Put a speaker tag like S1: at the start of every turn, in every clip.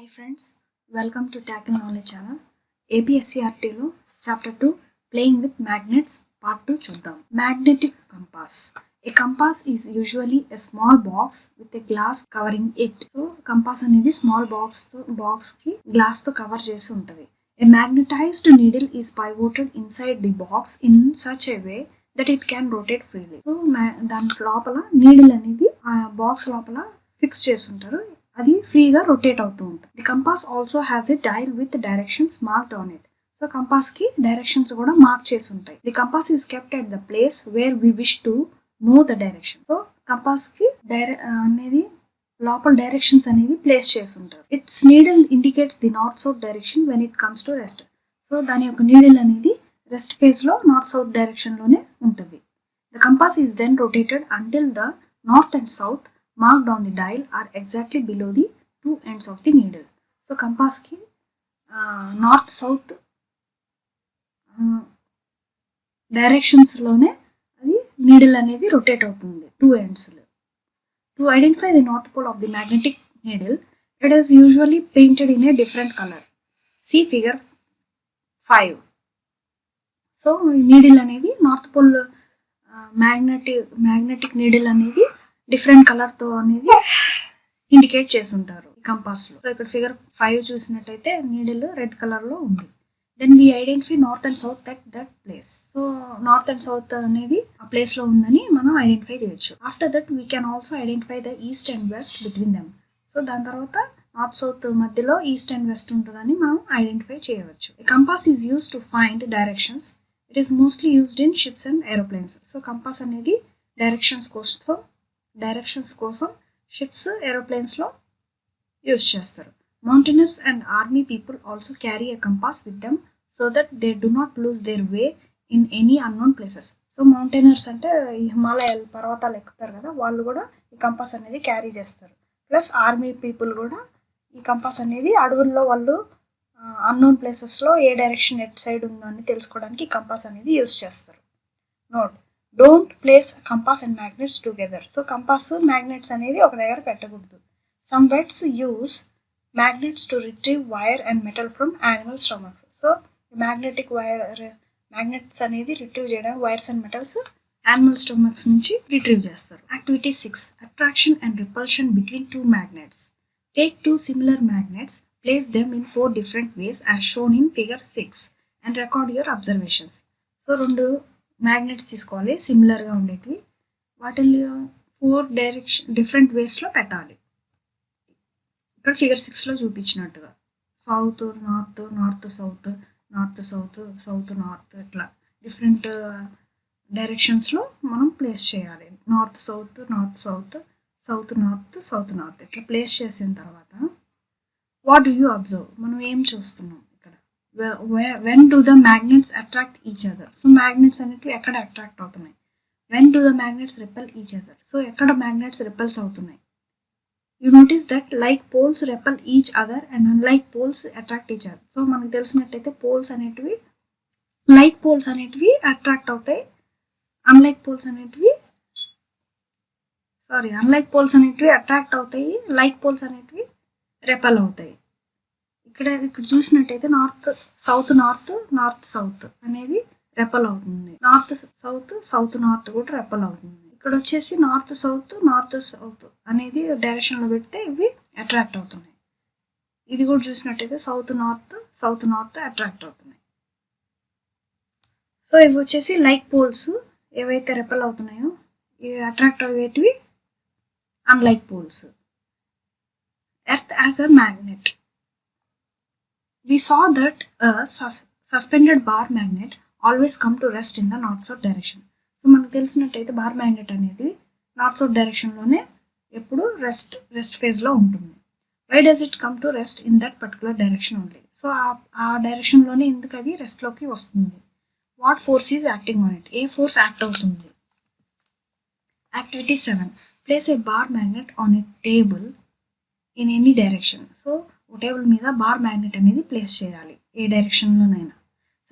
S1: Hi friends, welcome to Tackle Knowledge channel. APSCRTలో Chapter 2 Playing with Magnets Part 2 చూద్దాం. Magnetic compass. A compass is usually a small box with a glass covering it. So compass అనేది small box కి glass తో cover చేసి ఉంటుంది. A magnetized needle is pivoted inside the box in such a way that it can rotate freely. So దాని లోపల needle అనేది ఆ box లోపల ఫిక్స్ చేసి ఉంటారు. అది ఫ్రీగా రొటేట్ అవుతూ ఉంటుంది. The compass also has a dial with directions marked on it. So compass కి డైరెక్షన్స్ కూడా మార్క్ చేసి ఉంటాయి. The compass is kept at the place where we wish to know the direction. So compass కి అనేది లోపల directions అనేది place చేసి ఉంటారు. Its needle indicates the north south direction when it comes to rest. So దాని యొక్క needle అనేది rest phase లో నార్త్ సౌత్ డైరెక్షన్ లోనే ఉంటుంది. The compass is then rotated until the north and south marked on the dial are exactly below the two ends of the needle. So compass ki north south directions lone adi needle anedi rotate avutundi two ends lo. To identify the north pole of the magnetic needle, it is usually painted in a different color. See figure 5. So needle anedi north pole magnetic needle anedi different colour తో అనేది indicate చేసి ఉంటారు compass లో. ఇక్కడ figure 5 చూసినట్టయితే needle red colour లో ఉంది. Then we identify north and south at that place. So north and south అనేది ఆ ప్లేస్ లో ఉందని మనం ఐడెంటిఫై చేయొచ్చు. After that we can also identify the east and west between them. So దాని తర్వాత నార్త్ సౌత్ మధ్యలో ఈస్ట్ అండ్ వెస్ట్ ఉంటుందని మనం ఐడెంటిఫై చేయవచ్చు. Compass is use to find directions. It is mostly used in ships and aeroplanes. So compass అనేది directions కోసం ships aeroplanes లో use చేస్తారు. Mountaineers and army people also carry a compass with them so that they do not lose their way in any unknown places. So mountaineers అంటే ఈ హిమాలయాలు పర్వతాలు ఎక్కుతారు కదా, వాళ్ళు కూడా ఈ కంపాస్ అనేది క్యారీ చేస్తారు. ప్లస్ ఆర్మీ పీపుల్ కూడా ఈ కంపాస్ అనేది అడవుల్లో వాళ్ళు అన్నోన్ ప్లేసెస్లో ఏ డైరెక్షన్ ఎట్ సైడ్ ఉందో అని తెలుసుకోవడానికి ఈ కంపాస్ అనేది యూజ్ చేస్తారు. Note, don't place compass and magnets together. So compass magnets అనేది ఒక దగ్గర పెట్టకూడదు. Some vets use magnets to retrieve wire and metal from animal stomachs. So magnets అనేది రిట్రీవ్ చేయడానికి wires and metals animal stomachs నుంచి retrieve చేస్తారు. Activity 6, attraction and repulsion between two magnets. Take two similar magnets, place them in 4 different ways as shown in figure 6 and record your observations. So 2 magnets తీసుకోవాలి సిమిలర్గా ఉండేటివి, వాటిని 4 different వేస్లో పెట్టాలి. ఇక్కడ figure 6లో చూపించినట్టుగా south north, north south, north south, south north, ఇట్లా different డైరెక్షన్స్లో మనం ప్లేస్ చేయాలి. North south, north south, south north, south north ఇట్లా ప్లేస్ చేసిన తర్వాత వాట్ డూ యూ అబ్జర్వ్, మనం ఏం చూస్తున్నాం ఇక్కడ. When do the magnets attract each other. So magnets అనేవి ఎక్కడ అట్రాక్ట్ అవుతున్నాయి. When do the magnets repel each other. So ఎక్కడ మ్యాగ్నెట్స్ రిపెల్స్ అవుతున్నాయి. You notice that like poles repel each other and unlike poles attract each other. So మనకు తెలిసినట్టయితే poles అనేటివి like poles అనేటివి attract అవుతాయి, అన్లైక్ పోల్స్ అనేటివి attract అవుతాయి, like poles అనేటివి రెపెల్ అవుతాయి. ఇక్కడ చూసినట్టయితే సౌత్ నార్త్ అనేది రెపెల్ అవుతుంది. నార్త్ సౌత్, సౌత్ నార్త్ కూడా రెపెల్ అవుతుంది. ఇక్కడ వచ్చేసి నార్త్ సౌత్ అనేది డైరెక్షన్లో పెడితే ఇవి అట్రాక్ట్ అవుతున్నాయి. ఇది కూడా చూసినట్టయితే సౌత్ నార్త్ అట్రాక్ట్ అవుతున్నాయి. సో ఇవి వచ్చేసి లైక్ పోల్స్, ఏవైతే రెపెల్ అవుతున్నాయో ఇవి అట్రాక్ట్ అయ్యేటివి unlike poles. Earth as a magnet. We saw that a suspended bar magnet always come to rest in the north-south direction. So మనకు తెలిసినట్టయితే బార్ మ్యాగ్నెట్ అనేది నార్త్ సౌత్ డైరెక్షన్లోనే ఎప్పుడు రెస్ట్ ఫేజ్లో ఉంటుంది. Why does it come to rest in that particular direction only. So ఆ డైరెక్షన్లోనే ఎందుకు అది రెస్ట్లోకి వస్తుంది. What force is acting on it. ఏ ఫోర్స్ యాక్ట్ అవుతుంది. Activity 7, place a bar magnet on a table in any direction. So table మీద bar magnet అనేది ప్లేస్ చేయాలి ఏ డైరెక్షన్లోనైనా.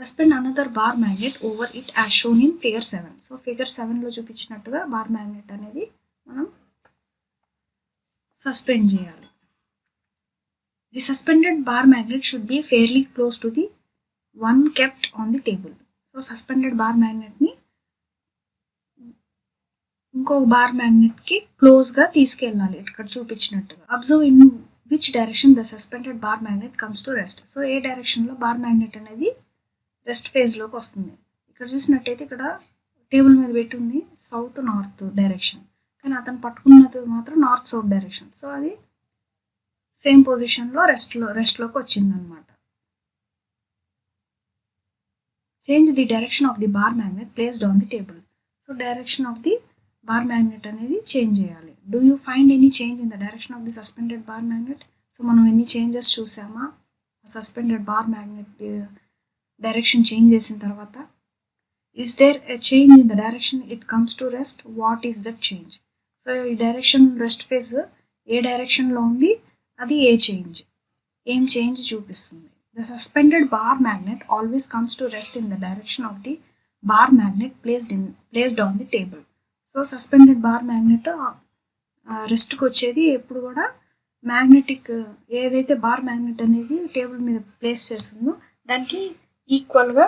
S1: Suspend another bar magnet over it as shown in figure 7. So figure 7లో చూపించినట్టుగా bar magnet అనేది మనం సస్పెండ్ చేయాలి. The suspended bar magnet should be fairly close to the one kept on the table. So suspended bar magnet ni ఇంకో bar magnet కి close గా తీసుకెళ్ళాలి ఇక్కడ చూపించినట్టుగా. Observe in which direction the suspended bar magnet comes to rest. So ఏ direction లో bar magnet అనేది rest phase లోకి వస్తుంది. ఇక్కడ చూసినట్టయితే ఇక్కడ టేబుల్ మీద పెట్టి ఉంది సౌత్ నార్త్ డైరెక్షన్, కానీ అతను పట్టుకున్నది మాత్రం నార్త్ సౌత్ డైరెక్షన్. సో అది సేమ్ పొజిషన్ లో రెస్ట్ లోకి వచ్చింది అనమాట. Change the direction of the bar magnet placed on the table. So direction of the bar magnet అనేది చేంజ్ చేయాలి. Do you find any change in the direction of the suspended bar magnet? So మనం ఎన్ని changes చూసామా suspended bar magnet direction change చేసిన తర్వాత? Is there a change in the direction it comes to rest? What is that change? So ఈ direction rest phase ఏ డైరెక్షన్లో ఉంది, అది ఏం చేంజ్ చూపిస్తుంది. The suspended bar magnet always comes to rest in the direction of the bar magnet placed on the table. So suspended bar magnet రెస్ట్కి వచ్చేది ఎప్పుడు కూడా మ్యాగ్నెటిక్ ఏదైతే బార్ మ్యాగ్నెట్ అనేది టేబుల్ మీద ప్లేస్ చేస్తుందో దానికి ఈక్వల్గా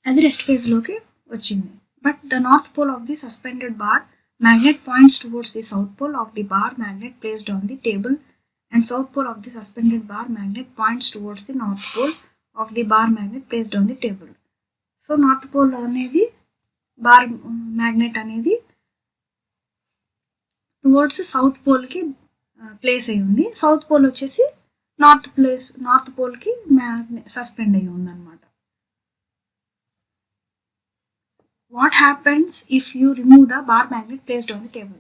S1: అది రెస్ట్ ఫేజ్లోకి వచ్చింది. But the north pole of the suspended bar magnet points towards the south pole of the bar magnet placed on the table, and south pole of the suspended bar magnet points towards the north pole of the bar magnet placed on the table. So north pole అనేది bar magnet అనేది towards south పోల్కి place అయ్యి ఉంది. South pole వచ్చేసి north పోల్కి suspend అయ్యి ఉంది అనమాట. What happens if you remove the bar magnet placed on the table?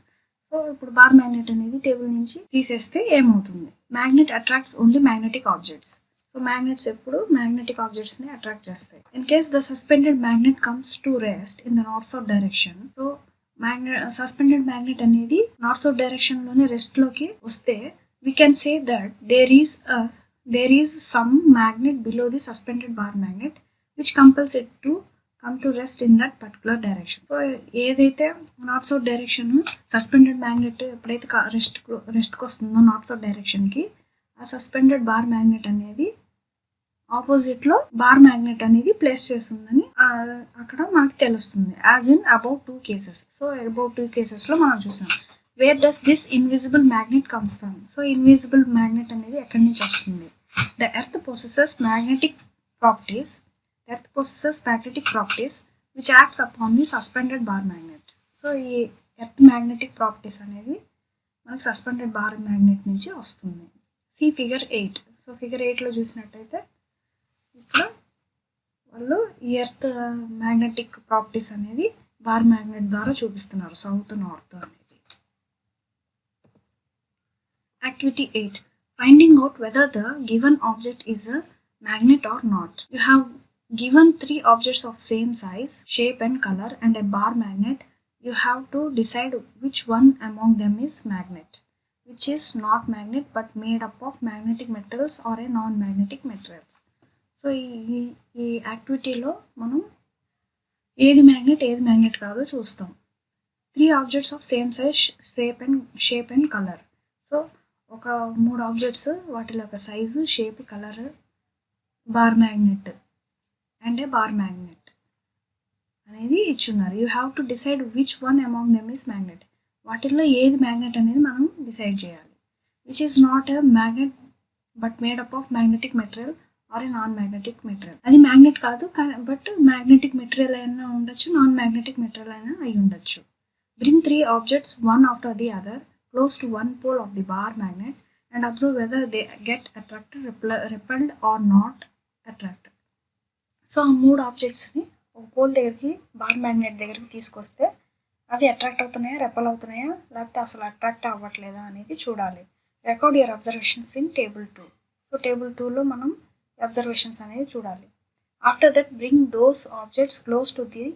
S1: So ఇప్పుడు బార్ మ్యాగ్నెట్ అనేది టేబుల్ నుంచి తీసేస్తే ఏమవుతుంది? Magnet attracts only magnetic objects. So magnets ఎప్పుడు మ్యాగ్నెటిక్ ఆబ్జెక్ట్స్ని అట్రాక్ట్ చేస్తాయి. In case the suspended magnet comes to rest in the north south direction, so suspended magnet అనేది north south డైరెక్షన్లోనే రెస్ట్లోకి వస్తే we can say that there is some magnet below the suspended bar magnet which compels it to come to rest in that particular direction. So ఏదైతే north south direction suspended magnet ఎప్పుడైతే రెస్ట్కి వస్తుందో north south డైరెక్షన్కి, ఆ suspended bar magnet అనేది ఆపోజిట్లో bar magnet అనేది place చేస్తుందని అక్కడ మనకు తెలుస్తుంది. As in about 2 cases. So about 2 casesలో మనం చూసాం. Where does this invisible magnet comes from? So invisible magnet అనేది ఎక్కడి నుంచి వస్తుంది? The earth possesses magnetic properties which acts upon the suspended bar magnet. So ఈ ఎర్త్ మ్యాగ్నెటిక్ ప్రాపర్టీస్ అనేది మనకి సస్పెండెడ్ బార్ మ్యాగ్నెట్ నుంచి వస్తుంది. See figure 8. సో ఫిగర్ 8లో చూసినట్టయితే ఇక్కడ వాళ్ళు ఈ ఎర్త్ మ్యాగ్నెటిక్ ప్రాపర్టీస్ అనేది బార్ మ్యాగ్నెట్ ద్వారా చూపిస్తున్నారు, సౌత్ నార్త్ అనేది. Activity 8. Finding out whether the given object is a magnet or not. You have given 3 objects of same size, shape and color and a bar magnet. You have to decide which one among them is magnet, which is not magnet but made up of magnetic metals or a non-magnetic materials. So ఈ యాక్టివిటీలో మనం ఏది magnet కాదో చూస్తాం. 3 objects of same size, shape and color. So ఒక 3 objects, వాటిలో ఒక size, shape, colour, bar magnet and a bar magnet అనేది ఇచ్చున్నారు. You have to decide which one among them is magnet. వాటిల్లో ఏది మ్యాగ్నెట్ అనేది మనం డిసైడ్ చేయాలి. Which is not a magnet but made up of magnetic material or a non magnetic material. అది magnet కాదు, but magnetic material అయినా ఉండొచ్చు, non magnetic material అయినా అయి ఉండొచ్చు. Bring 3 objects one after the other close to one pole of the bar magnet and observe whether they get attracted, repelled or not attracted. So ఆ 3 ఆబ్జెక్ట్స్ని ఒక pole దగ్గరికి, bar magnet దగ్గరికి తీసుకొస్తే అవి attract అవుతున్నాయా, రెపల్ అవుతున్నాయా, లేకపోతే అసలు అట్రాక్ట్ అవ్వట్లేదా అనేది చూడాలి. Record your observations in table 2. So table 2లో మనం అబ్జర్వేషన్స్ అనేది చూడాలి. After that bring those objects close to the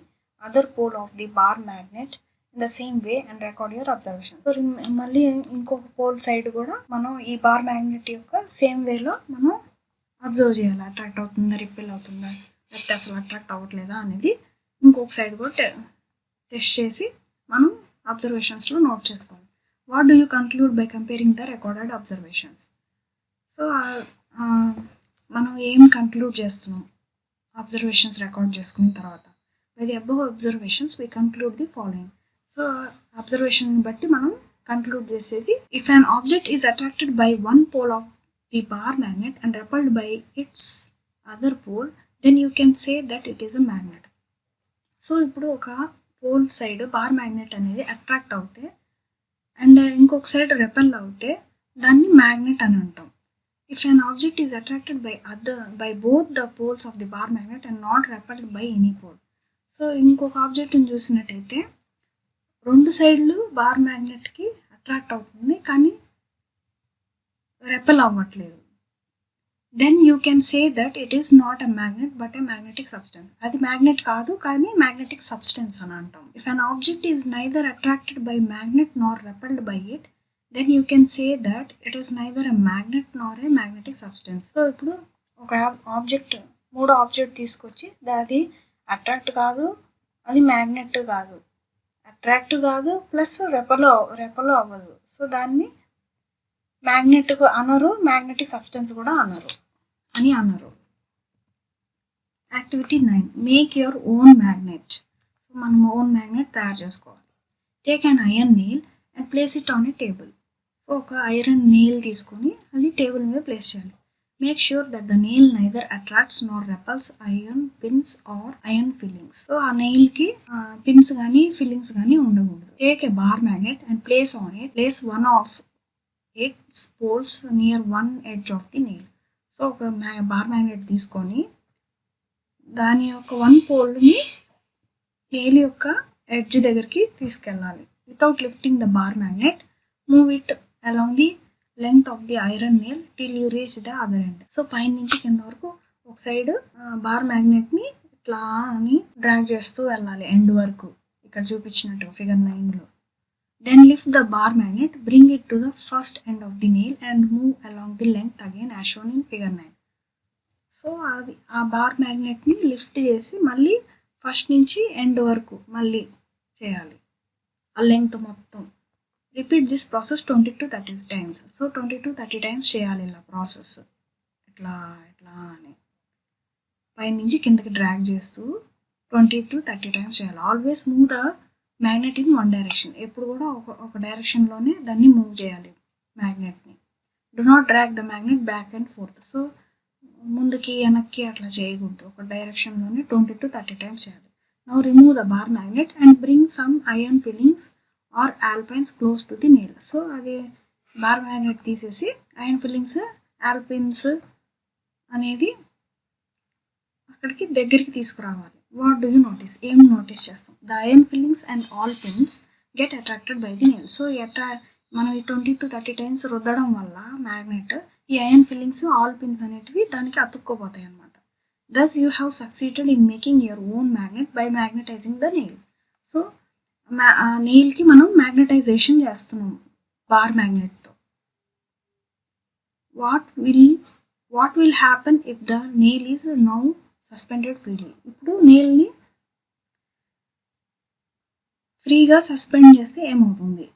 S1: other pole of the bar magnet in the same way and record your observation. So మళ్ళీ ఇంకొక pole side కూడా మనం ఈ bar magnet యొక్క సేమ్ వేలో మనం అబ్జర్వ్ చేయాలి. అట్రాక్ట్ అవుతుందా, రిపెల్ అవుతుందా, లేకపోతే అసలు అట్రాక్ట్ అవ్వట్లేదా అనేది ఇంకొక సైడ్ కూడా టెస్ట్ చేసి మనం అబ్జర్వేషన్స్లో నోట్ చేసుకోవాలి. What do you conclude by comparing the recorded observations? So మనం ఏం కంక్లూడ్ చేస్తున్నాం అబ్జర్వేషన్స్ రికార్డ్ చేసుకున్న తర్వాత, by the above observations we conclude the following. So observation బట్టి మనం కంక్లూడ్ చేసేది, if an object is attracted by one pole of the bar magnet and repelled by its other pole, then you can say that it is a magnet. So ఇప్పుడు ఒక pole side bar magnet అనేది attract అవుతే and ఇంకొక side repel అవుతే దాన్ని magnet అని అంటాం. If an object is attracted by both the poles of the bar magnet and not repelled by any pole. So ఇంకొక ఆబ్జెక్ట్ని చూసినట్టయితే రెండు సైడ్లు బార్ మ్యాగ్నెట్కి అట్రాక్ట్ అవుతుంది కానీ రెపెల్ అవ్వట్లేదు. Then you can say that it is not a magnet but a magnetic substance. అది magnet కాదు కానీ మ్యాగ్నెటిక్ సబ్స్టెన్స్ అని అంటాం. If an object is neither attracted by magnet nor repelled by it, then you can say that it is neither a magnet nor a magnetic substance. So ఇప్పుడు ఒక object, మూడో object తీసుకొచ్చి అది attract కాదు, అది magnet కాదు, attract కాదు plus రెపలో అవ్వదు. సో దాన్ని మ్యాగ్నెట్ అనరు, మ్యాగ్నెటిక్ సబ్స్టెన్స్ కూడా అనరు. Activity 9, make your own magnet. మనం ఓన్ మ్యాగ్నెట్ తయారు చేసుకోవాలి. Take an iron nail and place it on a table. ఒక ఐరన్ నెయిల్ తీసుకొని అది టేబుల్ మీద ప్లేస్ చేయాలి. Make sure that the nail neither attracts nor repels iron pins or iron filings. So ఆ నెయిల్కి pins కానీ ఫిల్లింగ్స్ కానీ ఉండకూడదు. Take a bar magnet and place one of its poles near one edge of the nail. So ఒక bar magnet తీసుకొని దాని యొక్క one పోల్ని నెయిల్ యొక్క ఎడ్జ్ దగ్గరికి తీసుకెళ్ళాలి. Without lifting the bar magnet, move it along the length of the iron nail till you reach the other end. So పైన నుంచి కింద వరకు ఒక సైడ్ బార్ మ్యాగ్నెట్ని ఇట్లా అని డ్రాగ్ చేస్తూ వెళ్ళాలి ఎండ్ వరకు, ఇక్కడ చూపించినట్టు ఫిగర్ 9లో. Then lift the bar magnet, bring it to the first end of the nail and move along the length again as shown in figure 9. So అది ఆ బార్ మ్యాగ్నెట్ని లిఫ్ట్ చేసి మళ్ళీ ఫస్ట్ నుంచి ఎండ్ వరకు మళ్ళీ చేయాలి ఆ లెంగ్త్ మొత్తం. Repeat this process 20 to 30 times. So 20 to 30 times చేయాలి ఇలా ప్రాసెస్, ఇట్లా అని పైన నుంచి కిందకి డ్రాగ్ చేస్తూ 20 to 30 times చేయాలి. Always move the magnet in one direction. ఎప్పుడు కూడా ఒక డైరెక్షన్లోనే దాన్ని మూవ్ చేయాలి మ్యాగ్నెట్ని. Do not drag the magnet back and forth. So ముందుకి వెనక్కి అట్లా చేయకూడదు, ఒక డైరెక్షన్లోనే 20 to 30 times చేయాలి. Now remove the bar magnet and bring some iron filings or alpins close to the nail. So అది బార్ మ్యాగ్నెట్ తీసేసి ఐరన్ ఫిల్లింగ్స్, ఆల్పిన్స్ అనేది అక్కడికి దగ్గరికి తీసుకురావాలి. What do you notice? ఏం నోటీస్ చేస్తాం? The iron fillings and all pins get attracted by the nail. So మనం ఈ 20 to 30 times రుద్దడం వల్ల మ్యాగ్నెట్ ఈ ఐరన్ ఫిల్లింగ్స్, ఆల్ పిన్స్ అనేటివి దానికి అతుక్కోపోతాయి అన్నమాట. Thus you have succeeded in making your own magnet by magnetizing the nail. So నెయిల్కి మనం మ్యాగ్నటైజేషన్ చేస్తున్నాం బార్ మ్యాగ్నెట్తో. What will happen if the nail is now suspended freely. ఇప్పుడు నెయిల్ని ఫ్రీగా సస్పెండ్ చేస్తే ఏమవుతుంది?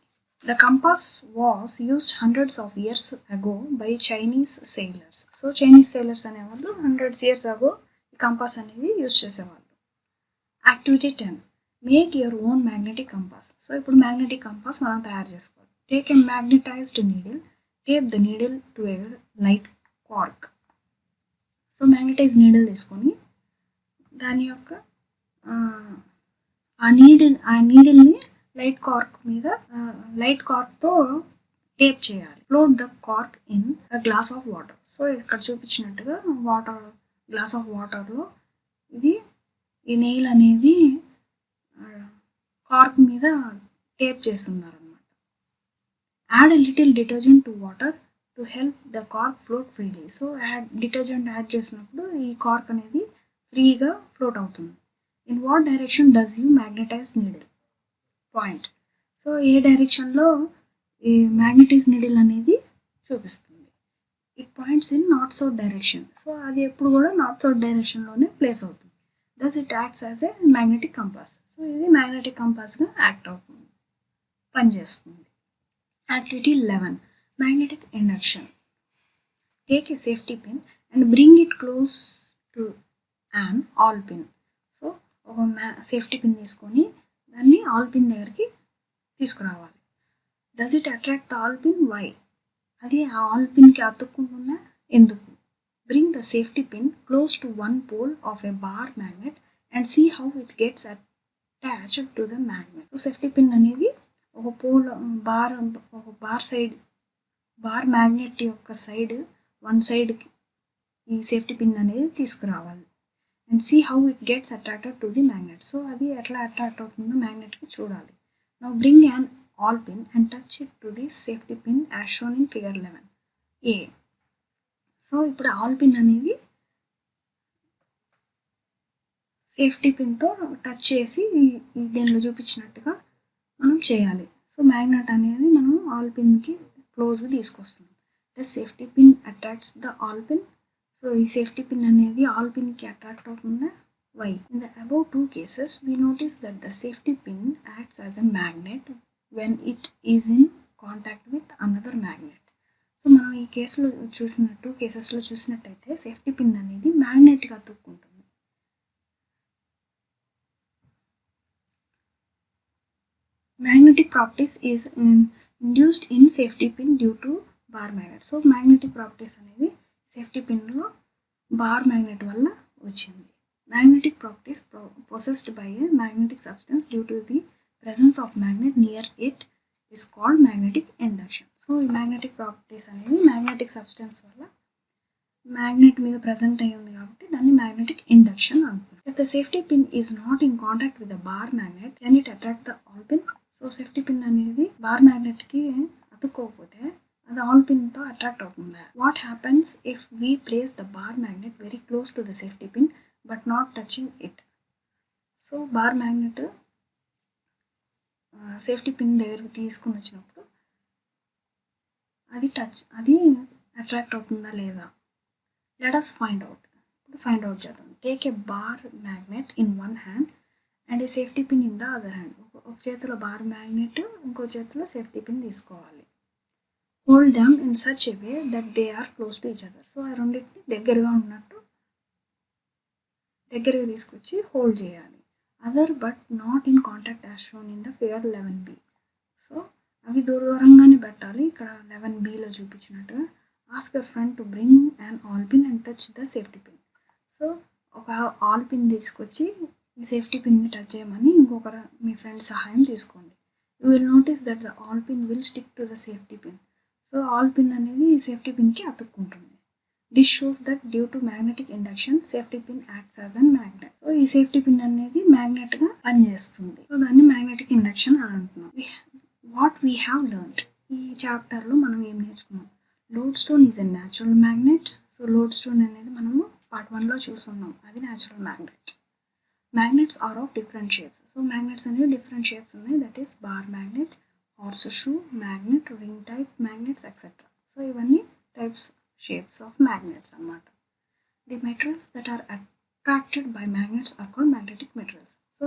S1: The compass was used hundreds of years ago by Chinese sailors. So Chinese sailors అనేవాళ్ళు 100 years ago ఈ కంపాస్ అనేది యూజ్ చేసేవాళ్ళు. Activity 10, make your own magnetic compass. So ఇప్పుడు మ్యాగ్నెటిక్ కంపాస్ మనం తయారు చేసుకోవాలి. Take a magnetized needle, tape the needle to a light cork. So magnetized needle తీసుకొని దాని యొక్క ఆ నీడిల్ని లైట్ కార్క్తో టేప్ చేయాలి. Float the cork in a glass of water. So ఇక్కడ చూపించినట్టుగా గ్లాస్ ఆఫ్ వాటర్లో ఈ నెయిల్ అనేది కార్క్ మీద టేప్ చేస్తున్నారు అన్నమాట. Add a little detergent to water to help the cork float freely. So detergent add చేసినప్పుడు ఈ కార్క్ అనేది ఫ్రీగా ఫ్లోట్ అవుతుంది. In what direction does you magnetize needle? Point. So ఏ డైరెక్షన్లో ఈ మ్యాగ్నటైజ్ నీడిల్ అనేది చూపిస్తుంది. It points in north south direction. So అది ఎప్పుడు కూడా నార్త్ సౌత్ డైరెక్షన్లోనే ప్లేస్ అవుతుంది. Thus it acts as a magnetic compass. So ఇది మ్యాగ్నెటిక్ కంపాస్గా యాక్ట్ అవుతుంది, పనిచేస్తుంది. Activity 11, magnetic induction. Take a safety pin and bring it close to an all pin. So ఒక సేఫ్టీ పిన్ తీసుకొని దాన్ని all pin దగ్గరికి తీసుకురావాలి. Does it attract the all pin? Why? అది ఆ ఆల్ పిన్కి అతుక్కుంటుందా? ఎందుకు? Bring the safety pin close to one pole of a bar magnet and see how it gets attached to the magnet. So safety pin అనేది ఒక pole bar magnet యొక్క one సైడ్కి ఈ సేఫ్టీ పిన్ అనేది తీసుకురావాలి. And see how it gets attracted to the magnet. So అది ఎట్లా attract అవుతుందో మ్యాగ్నెట్కి చూడాలి. Now bring an all pin and touch it to the safety pin as shown in figure 11A. So ఇప్పుడు all pin అనేది safety పిన్తో touch చేసి దీనిలో చూపించినట్టుగా మనం చేయాలి. సో మ్యాగ్నెట్ అనేది మనం ఆల్ పిన్కి క్లోజ్గా తీసుకొస్తుంది. The safety pin attracts the all pin. So ఈ సేఫ్టీ పిన్ అనేది ఆల్ పిన్కి అట్రాక్ట్ అవుతుందా? Why? In the above 2 cases we notice that the safety pin acts as a magnet when it is in contact with another magnet. So మనం ఈ కేసులో చూసినట్టు కేసెస్లో చూసినట్టయితే సేఫ్టీ పిన్ అనేది మ్యాగ్నెట్గా అతుక్కుంటుంది. Magnetic properties is induced in safety pin due to bar magnet. So magnetic properties అనేది సేఫ్టీ పిన్లో బార్ మ్యాగ్నెట్ వల్ల వచ్చింది. Magnetic properties possessed by a magnetic substance due to the presence of magnet near it is called magnetic induction. So ఈ magnetic properties అనేది magnetic substance వల్ల magnet మీద present అయ్యి ఉంది కాబట్టి దాన్ని మ్యాగ్నెటిక్ ఇండక్షన్ అంటున్నారు. If the safety pin is not in contact with the bar magnet can it attract the all pin. So safety pin అనేది బార్ మ్యాగ్నెట్కి అతుక్కోకపోతే అది ఆల్ పిన్తో అట్రాక్ట్ అవుతుంది. What happens if we place the bar magnet very close to the safety pin but not touching it. So bar magnet safety pin దగ్గరికి తీసుకుని వచ్చినప్పుడు అది అట్రాక్ట్ అవుతుందా లేదా? లెట్ us ఫైండ్ అవుట్ చేద్దాం. Take a bar magnet in one hand and a safety pin in the other hand. ఒక చేతిలో bar magnet, ఇంకో చేతిలో సేఫ్టీ పిన్ తీసుకోవాలి. Hold them in such a way that they are close to each other. So ఆ రెండింటిని దగ్గరగా తీసుకొచ్చి hold చేయాలి. Other but not in contact as shown in the figure 11B. So అవి దూరంగానే పెట్టాలి. ఇక్కడ 11Bలో చూపించినట్టుగా ask your friend to bring and all pin and touch the safety pin. So ఒక ఆల్ పిన్ తీసుకొచ్చి ఈ సేఫ్టీ పిన్ని టచ్ చేయమని మీ ఫ్రెండ్ సహాయం తీసుకోండి. You will notice that the all pin will stick to the safety pin. So all pin అనేది ఈ safety పిన్కి అతుక్కుంటుంది. This shows that due to magnetic induction safety pin acts as an magnet. So ఈ safety pin అనేది మ్యాగ్నెట్గా పనిచేస్తుంది. So దాన్ని magnetic induction అని అంటున్నాం. వాట్ వీ హ్యావ్ లెర్న్డ్, ఈ చాప్టర్లో మనం ఏం నేర్చుకున్నాం? Lodestone is a natural magnet. So lodestone అనేది మనము పార్ట్ 1లో చూస్తున్నాం, అది natural magnet. Magnets are of different shapes. So magnets అనేవి డిఫరెంట్ షేప్స్ ఉన్నాయి. That is bar magnet, horseshoe magnet, ring type magnets etcetera. So ఇవన్నీ types shapes of magnets అన్నమాట. The materials that are attracted by magnets are called magnetic materials. So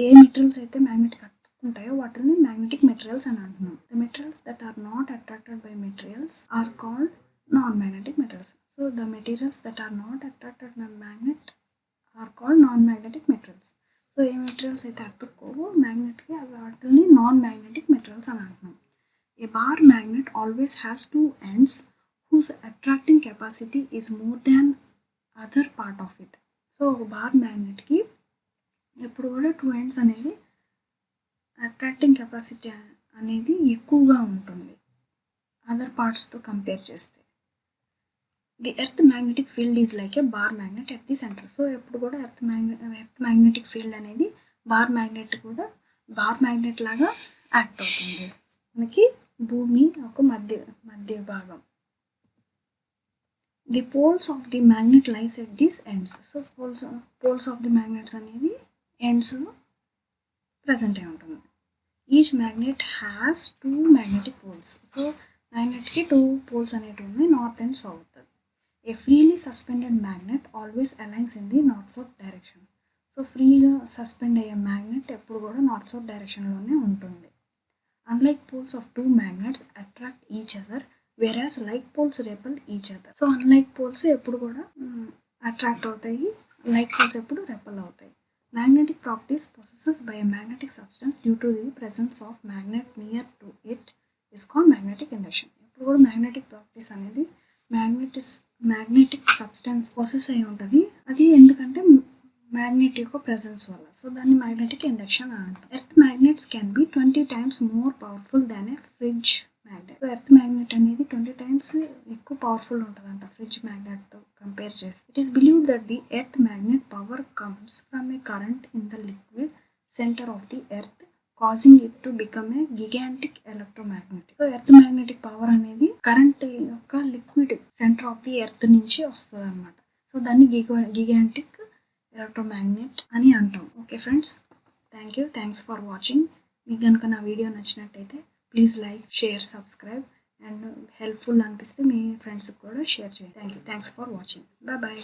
S1: ఏ materials అయితే మ్యాగ్నెట్కి ఉంటాయో వాటిని magnetic materials అని అంటున్నాం. The materials that are not attracted by materials are called non magnetic materials. So the materials that are not attracted by magnet are called non magnetic materials. So ఏ materials అయితే అతుక్కోవో మ్యాగ్నెట్కి వాటిని non magnetic materials అని అంటున్నాం. A bar magnet always has 2 ends whose attracting capacity is more than other part of it. So ఒక bar మ్యాగ్నెట్కి ఎప్పుడు కూడా 2 ends అనేది అట్రాక్టింగ్ కెపాసిటీ అనేది ఎక్కువగా ఉంటుంది అదర్ పార్ట్స్తో కంపేర్ చేస్తే. The earth magnetic field is like a bar magnet at the centre. So ఎప్పుడు కూడా ఎర్త్ మ్యాగ్నెటిక్ ఫీల్డ్ అనేది బార్ మ్యాగ్నెట్ లాగా యాక్ట్ అవుతుంది. మనకి భూమి ఒక మధ్య భాగం. The poles of the magnet lies at these ends. So poles of the magnets అనేది ఎండ్స్లో ప్రజెంట్ అయి ఉంటుంది. Each magnet has 2 magnetic poles. So మ్యాగ్నెట్కి 2 పోల్స్ అనేవి ఉన్నాయి, north and south. A freely suspended magnet always aligns in the north south direction. So ఫ్రీగా suspend అయ్యే magnet ఎప్పుడు కూడా నార్త్ సౌత్ డైరెక్షన్లోనే ఉంటుంది. Unlike poles of 2 magnets attract each other, whereas like poles repel each other. So unlike poles ఎప్పుడు కూడా attract అవుతాయి, like poles ఎప్పుడు repel అవుతాయి. Magnetic properties possessed by a magnetic substance due to the presence of magnet near to it is called magnetic induction. ఇప్పుడు కూడా magnetic properties అనేది magnetic substance possess అయి ఉంటుంది, అది ఎందుకంటే మ్యాగ్నెట్ యొక్క ప్రెసెన్స్ వల్ల. సో దాన్ని మ్యాగ్నెటిక్ ఇండక్షన్ అని అంటాం. Earth magnets can be 20 times more powerful than a fridge magnet. So earth magnet అనేది 20 times ఎక్కువ పవర్ఫుల్ ఉంటుందంట ఫ్రిడ్జ్ మ్యాగ్నెట్ తో కంపేర్ చేస్తే. It is believed that the earth magnet power comes from a current in the liquid centre of the earth, causing it to become a gigantic electromagnetic. So earth magnetic power అనేది current యొక్క liquid centre of the earth నుంచి వస్తుంది అనమాట. So దాన్ని గిగాంటిక్ electromagnet అని అంటాం. Okay friends, thanks for watching. మీకు కనుక నా వీడియో నచ్చినట్టయితే please like, share, subscribe and helpful అనిపిస్తే మీ ఫ్రెండ్స్కి కూడా షేర్ చేయండి. Thanks for watching. బాయ్.